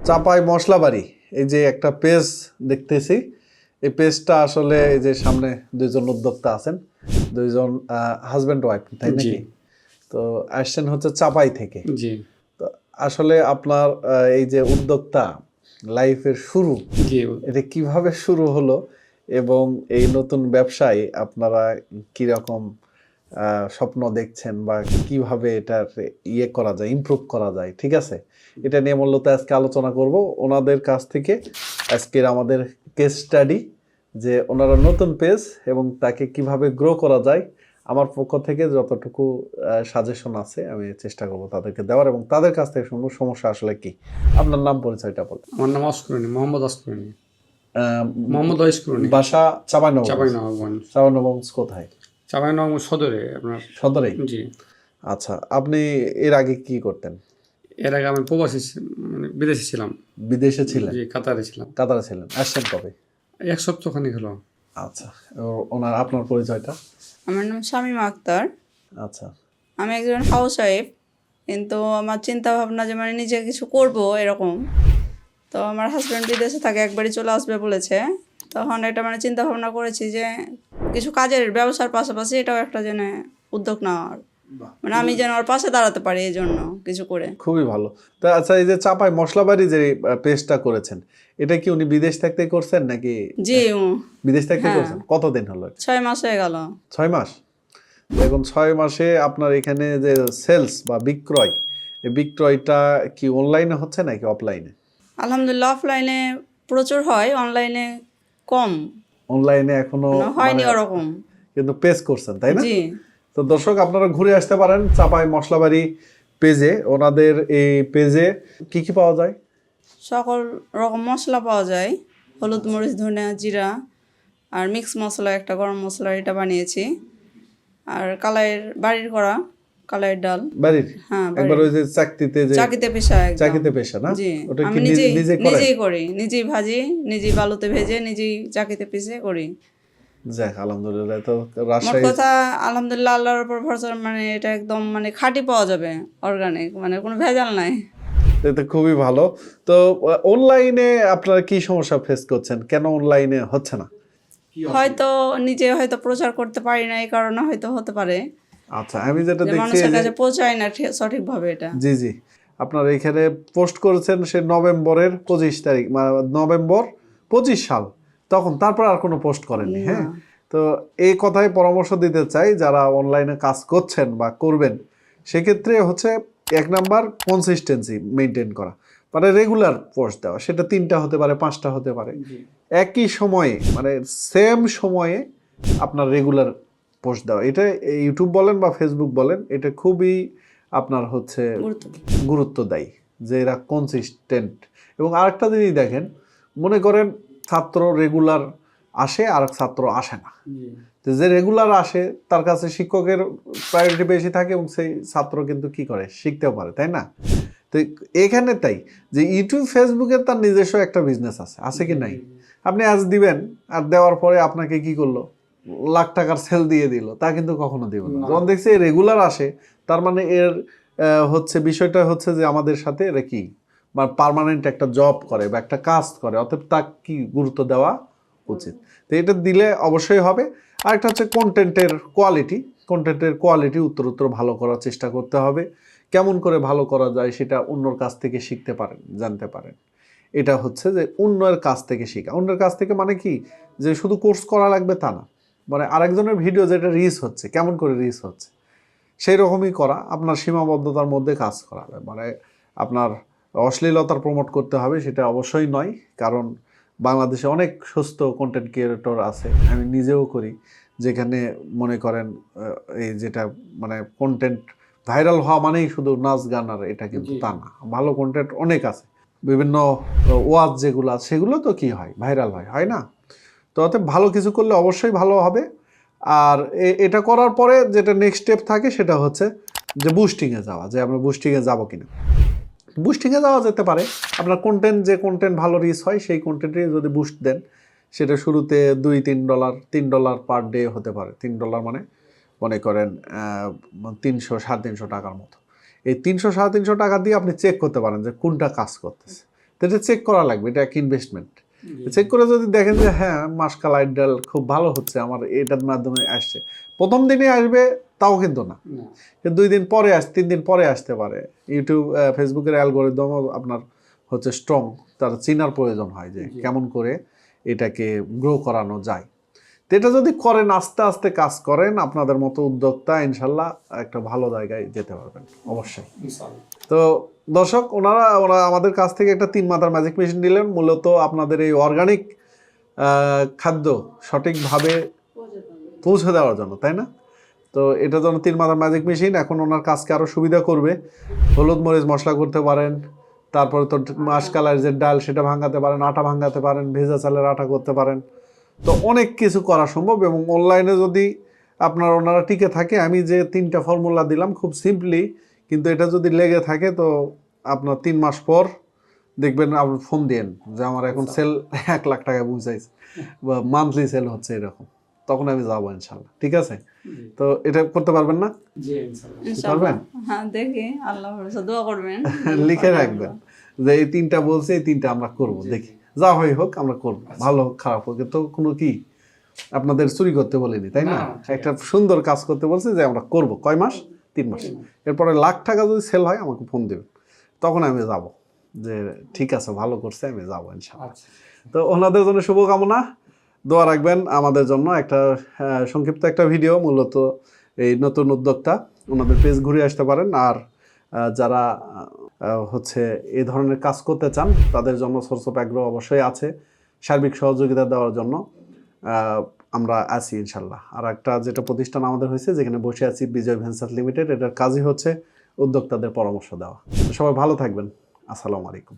চাপাই মশলাবাড়ি এই যে একটা পেজ দেখতেছি, এই পেজটা আসলে এই যে সামনে দুইজন উদ্যোক্তা আছেন, দুইজন হাজব্যান্ড ওয়াইফ, তাই নাকি? তো আসছেন হচ্ছে চাপাই থেকে। জি তো আসলে আপনার এই যে উদ্যোক্তা লাইফের শুরু, জি এটা কিভাবে শুরু হলো এবং এই নতুন ব্যবসায় আপনারা কিরকম স্বপ্ন দেখছেন বা কিভাবে এটার ইয়ে করা যায়, ইমপ্রুভ করা যায়, ঠিক আছে? এটা নিয়ে মূলত আজকে আলোচনা করব ওনাদের কাছ থেকে। আজকের আমাদের কেস স্টাডি যে ওনারা নতুন পেজ এবং তাকে কিভাবে গ্রো করা যায়, আমার পক্ষ থেকে যতটুকু সাজেশন আছে আমি চেষ্টা করব তাদেরকে দেওয়ার এবং তাদের কাছ থেকে শুনবো সমস্যা আসলে কি। আপনার নাম পরিচয়টা বলুন। আমার নাম অস্করণী, মোহাম্মদ অস্করণী, মোহাম্মদ অস্করণী, বাসা চাঁপাইনবাবগঞ্জ। চাঁপাইনবাবগঞ্জ। চাঁপাইনবাবগঞ্জ কোথায়? চাঁপাইনবাবগঞ্জ সদরে আপনার। সদরে? জি। আচ্ছা, আপনি এর আগে কি করতেন? এর আগে আমি প্রবাসী মানে বিদেশে ছিলাম। বিদেশে ছিলেন? জি, কাতারে ছিলাম। কাতারে ছিলেন। আসছেন কবে? এক সপ্তাহখানিক হলো। আচ্ছা, আপনার পরিচয়টা? আমার নাম শামীমা আক্তার। আচ্ছা, আমি একজন হাউস ওয়াইফ, কিন্তু আমার চিন্তা ভাবনা যে মানে নিজে কিছু করব এরকম। তো আমার হাজব্যান্ড বিদেশে থাকে, একবারই চলে আসবে বলেছে। তখন এটা মানে চিন্তা ভাবনা করেছি যে কিছু কাজের ব্যবসার পাশাপাশি এটাও একটা যেন উদ্যোগ নেওয়ার, মানে আমি যেন ওর পাশে দাঁড়াতে পারি এই জন্য কিছু করে। খুবই ভালো। তা আচ্ছা, এই যে চাপাই মশলাবাড়ি যে পেজটা করেছেন, এটা কি উনি বিদেশ থাকতে করছেন নাকি? জি, বিদেশ থাকতে হ্যাঁ। করছেন? কতদিন হলো? 6 মাস হয়ে গেল। 6 মাস। এখন 6 মাসে আপনার এখানে যে সেলস বা বিক্রয়, এই বিক্রয়টা কি অনলাইনে হচ্ছে নাকি অফলাইনে? আলহামদুলিল্লাহ অফলাইনে প্রচুর হয়, অনলাইনে কম, অনলাইনে এখনো মানে হয়নি ওরকম। কিন্তু পেজ করছেন, তাই না? জি। তো দর্শক আপনারা ঘুরে আসতে পারেন চাপাই মশলাবাড়ি পেজে। ওনাদের এই পেজে কি কি পাওয়া যায়? সকল রকম মশলা পাওয়া যায়, হলুদ, মরিচ, ধনিয়া, জিরা, আর মিক্স মশলা, একটা গরম মশলা, এটা বানিয়েছি। আর কালাইয়ের বাড়ির করা কালাইয়ের ডাল। বাড়ির? হ্যাঁ, একবার ওই যে চাকতিতে যে চাকিতে পিষা একদম। চাকিতে পেশা না? জি, ওটা কি আমি নিজেই করেন? নিজেই করি, নিজেই ভাজি, নিজেই বালুতে ভেজে, নিজেই চাকিতে পিষে করি। যাক আলহামদুলিল্লাহ। তো মোট রাজশাহী কথা আলহামদুলিল্লাহ, আল্লাহর উপর ভরসা, মানে এটা একদম মানে খাঁটি পাওয়া যাবে, অর্গানিক, মানে কোনো ভেজাল নাই। এটা খুবই ভালো। তো অনলাইনে আপনারা কি সমস্যা ফেস করছেন? কেন অনলাইনে হচ্ছে না? হয়তো নিজে হয়তো প্রচার করতে পারি না, এই কারণে হয়তো হতে পারে আচ্ছা, আমি যেটা যে দেখছি মানুষের কাছে পৌঁছায় না সঠিকভাবে এটা। জি জি, আপনার এখানে পোস্ট করেছেন সে নভেম্বরের 25 তারিখ, নভেম্বর 25 সাল, তখন তারপর আর কোনো পোস্ট করেননি। হ্যাঁ, তো এই কথাই পরামর্শ দিতে চাই যারা অনলাইনে কাজ করছেন বা করবেন, সেক্ষেত্রে হচ্ছে 1 নাম্বার কনসিস্টেন্সি মেনটেন করা, মানে রেগুলার পোস্ট দেওয়া। সেটা 3টা হতে পারে, 5টা হতে পারে, একই সময়ে মানে সেম সময়ে আপনার রেগুলার পোস্ট দেওয়া। এটা ইউটিউব বলেন বা ফেসবুক বলেন, এটা খুবই আপনার হচ্ছে গুরুত্ব দেয় যে এরা কনসিস্টেন্ট। এবং আরেকটা জিনিস দেখেন, মনে করেন ছাত্র রেগুলার আসে আর ছাত্র আসে না, যে রেগুলার আসে তার কাছে শিক্ষকের প্রায়োরিটি বেশি থাকে এবং সেই ছাত্র কিন্তু কি করে, শিখতেও পারে, তাই না? তো এখানে তাই যে ইউটিউব ফেসবুকের তার নিজস্ব একটা বিজনেস আছে কি নাই? আপনি আজ দিবেন আর দেওয়ার পরে আপনাকে কি করলো, লাখ টাকার সেল দিয়ে দিল, তা কিন্তু কখনো দিব না। যখন দেখছি রেগুলার আসে, তার মানে এর হচ্ছে বিষয়টা হচ্ছে যে আমাদের সাথে এরা কি পার্মানেন্ট একটা জব করে বা একটা কাজ করে, অতএব তাকে কি গুরুত্ব দেওয়া উচিত। তো এটা দিলে অবশ্যই হবে। আরেকটা হচ্ছে কন্টেন্টের কোয়ালিটি উত্তর ভালো করার চেষ্টা করতে হবে। কেমন করে ভালো করা যায় সেটা অন্যর কাছ থেকে শিখতে পারেন, জানতে পারেন। এটা হচ্ছে যে অন্যের কাছ থেকে শেখা। অন্যের কাছ থেকে মানে কি যে শুধু কোর্স করা লাগবে তা না, মানে আরেকজনের ভিডিও যেটা রিচ হচ্ছে, কেমন করে রিচ হচ্ছে সেই রকমই করা, আপনার সীমাবদ্ধতার মধ্যে কাজ করা হবে। মানে আপনার অশ্লীলতার প্রমোট করতে হবে সেটা অবশ্যই নয়, কারণ বাংলাদেশে অনেক সুস্থ কন্টেন্ট ক্রিয়েটর আছে, আমি নিজেও করি, যেখানে মনে করেন এই যেটা মানে কন্টেন্ট ভাইরাল হওয়া মানেই শুধু নাচ গান, আর এটা কিন্তু তা না। ভালো কন্টেন্ট অনেক আছে, বিভিন্ন ওয়াজ যেগুলো আছে সেগুলো তো কি হয়, ভাইরাল হয় না? তো অতএব ভালো কিছু করলে অবশ্যই ভালো হবে। আর এটা করার পরে যেটা নেক্সট স্টেপ থাকে সেটা হচ্ছে যে বুস্টিংয়ে যাওয়া, যে আমরা বুস্টিংয়ে যাবো কিনা। বুস্টিংয়ে যাওয়া যেতে পারে, আপনার যে কন্টেন্ট ভালো রিচ হয় সেই কন্টেন্টে যদি বুস্ট দেন, সেটা শুরুতে $2-3 $3 পার ডে হতে পারে। $3 মানে মনে করেন 300-350 টাকার মতো। এই 300-350 টাকা দিয়ে আপনি চেক করতে পারেন যে কোনটা কাজ করতেছে। তো এটা চেক করা লাগবে, এটা এক ইনভেস্টমেন্ট। চেক করে যদি দেখেন যে হ্যাঁ মাসকাল আইডাল খুব ভালো হচ্ছে, আমার এটার মাধ্যমে আসছে, প্রথম দিনে আসবে তাও কিন্তু না, কিন্তু 2 দিন পরে 3 দিন পরে আসতে পারে। ইউটিউব ফেসবুকের অ্যালগোরিদমও আপনার হচ্ছে স্ট্রং, তার চিনার প্রয়োজন হয় যে কেমন করে এটাকে গ্রো করানো যায়। তো এটা যদি করেন, আস্তে আস্তে কাজ করেন, আপনাদের মতো উদ্যোক্তা ইনশাল্লাহ একটা ভালো জায়গায় যেতে পারবেন অবশ্যই। তো দর্শক, ওরা আমাদের কাছ থেকে একটা 3 মাথার ম্যাজিক মেশিন নিলেন, মূলত আপনাদের এই অর্গানিক খাদ্য সঠিকভাবে পৌঁছে দেওয়ার জন্য, তাই না? তো এটা যেন 3 মাথার ম্যাজিক মেশিন এখন ওনার কাজকে আরও সুবিধা করবে। হলুদ মরিচ মশলা করতে পারেন, তারপরে তো মাসকালার যে ডাল সেটা ভাঙাতে পারেন, আটা ভাঙাতে পারেন, ভেজা চালের আটা করতে পারেন। তো অনেক কিছু করা সম্ভব। এবং অনলাইনে যদি ওনারা টিকে থাকে, আমি যে 3টা ফর্মুলা দিলাম খুব সিম্পলি, কিন্তু এটা যদি লেগে থাকে তো আপনার 3 মাস পর দেখবেন আপনি ফোন দিয়েন যে আমার এখন সেল 1 লাখ টাকা পৌঁছাইছে বা মান্থলি সেল হচ্ছে এরকম, তখন আমি যাবো ইনশাল্লাহ। ঠিক আছে? তো এটা করতে পারবেন না? ইনশাআল্লাহ। হ্যাঁ, দেখি, আল্লাহ ভরসা, দোয়া করবেন। লিখে রাখবেন যে এই 3টা বলছে, এই 3টা আমরা করব, দেখি যা হয় হোক আমরা করব, ভালো হোক খারাপ হোক, তো কোনো কি আপনাদের চুরি করতে বলিনি, তাই না? একটা সুন্দর কাজ করতে বলছি যে আমরা করব। কয় মাস? 3 মাস। এরপরে লাখ টাকা যদি সেল হয় আমাকে ফোন দেবেন, তখন আমি যাব যে ঠিক আছে ভালো করছে, আমি যাবো ইনশাআল্লাহ। তো ওনাদের জন্য শুভকামনা, দোয়া রাখবেন আমাদের জন্য। একটা সংক্ষিপ্ত একটা ভিডিও, মূলত এই নতুন উদ্যোক্তা ওনাদের পেজ ঘুরে আসতে পারেন। আর যারা হচ্ছে এই ধরনের কাজ করতে চান তাদের জন্য সোর্স অফ অ্যাগ্রো অবশ্যই আছে, সার্বিক সহযোগিতা দেওয়ার জন্য আমরা আছি ইনশাল্লাহ। আর একটা যেটা প্রতিষ্ঠান আমাদের হয়েছে, যেখানে বসে আছি, বিজয় ভেঞ্চার লিমিটেড, এটার কাজই হচ্ছে উদ্যোক্তাদের পরামর্শ দেওয়া। সবাই ভালো থাকবেন, আসসালামু আলাইকুম।